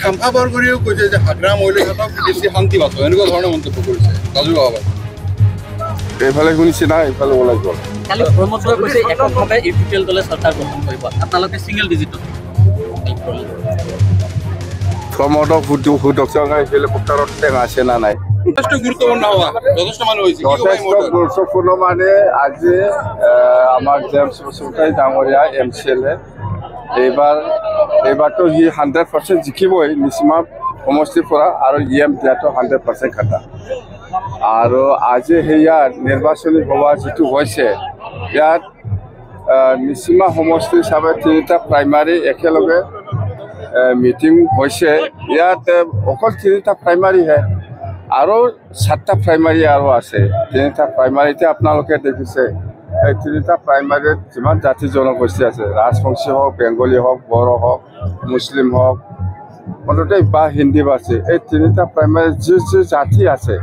খাম্পা বৰগুৰিয়েও কৈছে যে হাগ্ৰা মহিলাসকলক বেছি শান্তি পাব এনেকুৱা ধৰণৰ মন্তব্য কৰিছে ৰাজু বাবা এইফালে শুনিছে না এইফালে ওলাই গ'ল কালি ব্ৰহ্মপুত্ৰ কৈছে এককভাৱে ইউপিপিএল দলে চৰকাৰ গঠন কৰিব আপোনালোকে সিঙ্গেল ডিজিটত প্ৰমোদক সুদক হেলিকপ্টাৰত টেঙা আছে না নাই যথেষ্ট গুৰুত্বপূৰ্ণ হওয়া যথেষ্ট মানুহ হৈছে যথেষ্ট গুৰুত্বপূৰ্ণ মানে আজি আমাৰ জেমছ বসুমতাৰী ডাঙৰীয়া MCLA এইবাৰতো সি 100% জিকিবই নিচিমা সমষ্টিৰ পৰা আৰু EM দিয়াটো 100% খাটা আৰু আজি সেয়া নিৰ্বাচনী সভা যিটো হৈছে ইয়াত নিচিমা সমষ্টি হিচাপে 3টা প্ৰাইমাৰী একেলগে মিটিং হৈছে ইয়াত অকল 3টা প্ৰাইমাৰীহে আৰু 7টা প্ৰাইমাৰী আৰু আছে 3টা প্ৰাইমাৰীতে আপোনালোকে দেখিছে এই 3টা প্ৰাইমাৰীত যিমান জাতি জনগোষ্ঠী আছে ৰাজবংশী হওক বেংগলী হওক বড়ো হওক মুছলিম হওক মুঠতে বা হিন্দী আছে এই 3টা প্ৰাইমাৰী যি জাতি আছে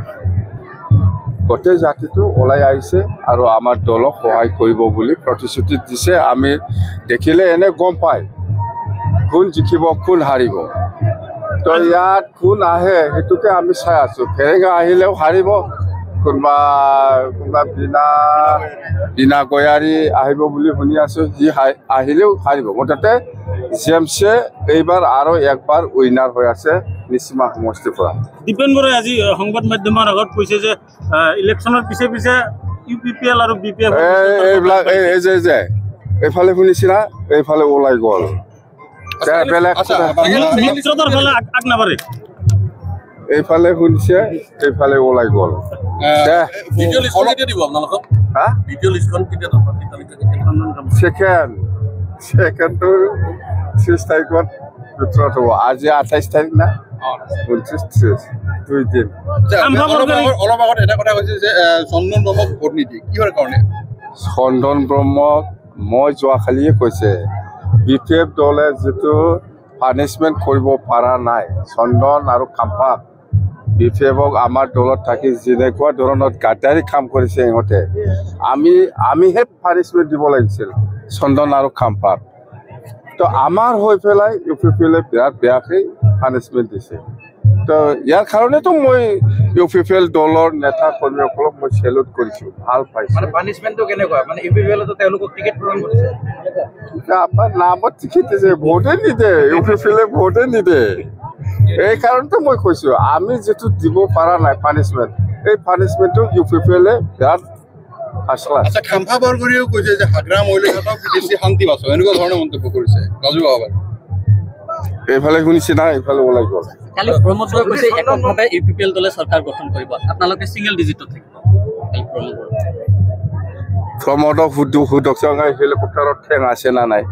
গোটেই জাতিটো ওলাই আহিছে আৰু আমাৰ দলক সহায় কৰিব বুলি প্ৰতিশ্ৰুতি দিছে আমি দেখিলে এনে গম পায় কোন জিকিব কোন হাৰিব তো ইয়াত কোন আহে সেইটোকে আমি চাই আছো ফেৰেঙা আহিলেও হাৰিব কোনোবা বিনা গয়াৰী আহিব বুলি শুনি আছো যি আহিলেও হাৰিব মুঠতে জেমছে এইবাৰ আৰু একবাৰ উইনাৰ হৈ আছে নিচিমা সমষ্টিৰ পৰা দীপেন বৰাই আজি সংবাদ মাধ্যমৰ আগত কৈছে যে ইলেকশ্যনৰ পিছে পিছে ইউপিপিএল আৰু বিপিএফ এইবিলাক এই যে এইফালে শুনিছে না এইফালে ওলাই গ'ল এইফালে শুনিছে এইফালে ওলাই গ'ল ছেকেণ্ডটো 30 তাৰিখত ভিতৰত হ'ব আজি 28 তাৰিখ না 29 2 দিন অলপ আগত এটা কথা কৈছে যে চন্দন ব্ৰহ্মক ভোট নিদিয়ে কিহৰ কাৰণে চন্দন ব্ৰহ্মক মই যোৱাকালিয়ে কৈছে বিপিএফ দলে যিটো পানিশমেণ্ট কৰিব পৰা নাই চন্দন আৰু খাম্পাক বিপিএফক আমাৰ দলত থাকি যেনেকুৱা ধৰণৰ গাদ্দাৰী কাম কৰিছে সিহঁতে আমিহে পানিশমেণ্ট দিব লাগিছিল চন্দন আৰু খাম্পাক তো আমাৰ হৈ পেলাই ইউপিপিএলে বিৰাট বেয়াকৈ পানিশমেণ্ট দিছে তো ইয়াৰ কাৰণেতো মই ইউপিপিএল দলৰ নেতা কৰ্মীসকলক মই চেলুট কৰিছোঁ ভাল পাইছোঁ পানিশমেণ্টটো কেনেকুৱা মানে ইউপিপিএলতো তেওঁলোকক টিকেট প্ৰদান কৰিছে আপোনাৰ নামত টিকেট দিছে ভোটে নিদিয়ে ইউপিপিএলে ভোটে নিদিয়ে এই কাৰণতে মই কৈছোঁ আমি যিটো দিব পৰা নাই পানিশমেণ্ট এই পানিশমেণ্টটো ইউপিপিএলে বিৰাট ফাচলা আচ্ছা খাম্পা বৰগুৰিয়েও কৈছে যে হাগ্ৰা মহিলাসকলক বেছি শান্তি পাব এনেকুৱা ধৰণৰ মন্তব্য কৰিছে ৰাজু বাবা এইফালে শুনিছে না এইফালে ওলাই গ'ল কালি ব্ৰহ্মপুত্ৰ কৈছে এককভাৱে ইউপিপিএল দলে চৰকাৰ গঠন কৰিব আপোনালোকে সিঙ্গেল ডিজিটত থাকিব প্ৰমোদক সুদক হেলিকপ্টাৰত টেঙা আছে না নাই